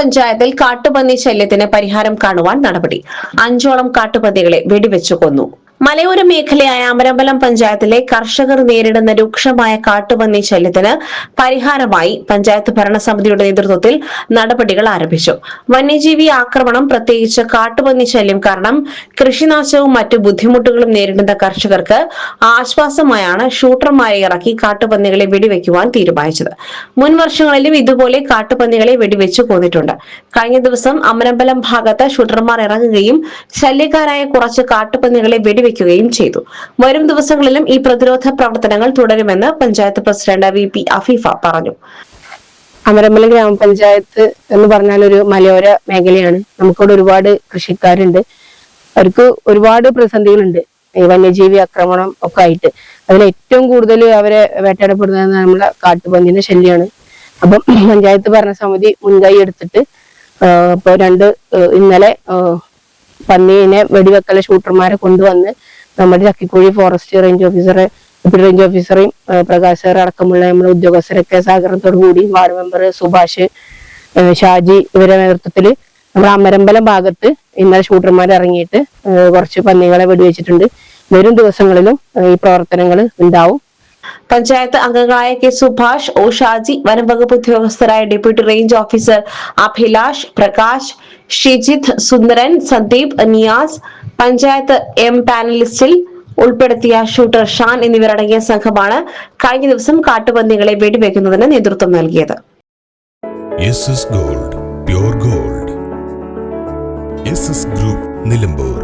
പഞ്ചായത്തിൽ കാട്ടുപന്നി ശല്യത്തിന് പരിഹാരം കാണുവാൻ നടപടി. 5ഓളം കാട്ടുപന്നികളെ വെടിവെച്ചു കൊന്നു. മലയോര മേഖലയായ അമരമ്പലം പഞ്ചായത്തിലെ കർഷകർ നേരിടുന്ന രൂക്ഷമായ കാട്ടുപന്നി ശല്യത്തിന് പരിഹാരമായി പഞ്ചായത്ത് ഭരണസമിതിയുടെ നേതൃത്വത്തിൽ നടപടികൾ ആരംഭിച്ചു. വന്യജീവി ആക്രമണം, പ്രത്യേകിച്ച് കാട്ടുപന്നി ശല്യം കാരണം കൃഷിനാശവും മറ്റു ബുദ്ധിമുട്ടുകളും നേരിടുന്ന കർഷകർക്ക് ആശ്വാസമായാണ് ഷൂട്ടർമാരെ ഇറക്കി കാട്ടുപന്നികളെ വെടിവെക്കുവാൻ തീരുമാനിച്ചത്. മുൻ വർഷങ്ങളിലും ഇതുപോലെ കാട്ടുപന്നികളെ വെടിവെച്ചു കൊന്നിട്ടുണ്ട്. കഴിഞ്ഞ ദിവസം അമരമ്പലം ഭാഗത്ത് ഷൂട്ടർമാർ ഇറങ്ങുകയും ശല്യക്കാരായ കുറച്ച് കാട്ടുപന്നികളെ വെടിവെക്കുകയും ചെയ്തു. വരും ദിവസങ്ങളിലും ഈ പ്രതിരോധ പ്രവർത്തനങ്ങൾ തുടരുമെന്ന് പഞ്ചായത്ത് പ്രസിഡന്റ് VP അഫീഫ പറഞ്ഞു. അമരമ്പലം ഗ്രാമപഞ്ചായത്ത് എന്ന് പറഞ്ഞാൽ ഒരു മലയോര മേഖലയാണ്. നമുക്കിവിടെ ഒരുപാട് കൃഷിക്കാരുണ്ട്. അവർക്ക് ഒരുപാട് പ്രതിസന്ധികളുണ്ട്, ഈ വന്യജീവി ആക്രമണം ഒക്കെ ആയിട്ട്. അതിൽ ഏറ്റവും കൂടുതൽ അവരെ വേട്ടയാടപ്പെടുന്നത് നമ്മുടെ കാട്ടുപന്നിന്റെ ശല്യമാണ്. അപ്പം പഞ്ചായത്ത് ഭരണസമിതി മുൻകൈ എടുത്തിട്ട് ഇന്നലെ പന്നീനെ വെടിവെക്കല ഷൂട്ടർമാരെ കൊണ്ടുവന്ന് നമ്മുടെ ചക്കിക്കുഴി ഫോറസ്റ്റ് റേഞ്ച് ഓഫീസറെ, ഡെപ്യൂട്ടി റേഞ്ച് ഓഫീസറെയും പ്രകാശ് സാർ അടക്കമുള്ള നമ്മുടെ ഉദ്യോഗസ്ഥരൊക്കെ സഹകരണത്തോടു കൂടി വാർഡ് മെമ്പർ സുഭാഷ്, ഷാജി ഇവരുടെ നേതൃത്വത്തിൽ നമ്മുടെ അമരമ്പലം ഭാഗത്ത് ഇന്നലെ ഷൂട്ടർമാർ ഇറങ്ങിയിട്ട് കുറച്ച് പന്നികളെ വെടിവെച്ചിട്ടുണ്ട്. വരും ദിവസങ്ങളിലും ഈ പ്രവർത്തനങ്ങൾ ഉണ്ടാവും. പഞ്ചായത്ത് അംഗങ്ങളായ കെ സുഭാഷ്, ഒ ഷാജി, വനംവകുപ്പ് ഉദ്യോഗസ്ഥരായ deputy range officer Abhilash, Prakash, Shijith, Sundaran, Sandeep, Niyas, panchayat പാനലിസ്റ്റിൽ ഉൾപ്പെടുത്തിയ ഷൂട്ടർ ഷാൻ എന്നിവരടങ്ങിയ സംഘമാണ് കഴിഞ്ഞ ദിവസം കാട്ടുപന്നികളെ വെടിവെക്കുന്നതിന് നേതൃത്വം നൽകിയത്. Gold, pure gold. Group Nilambur.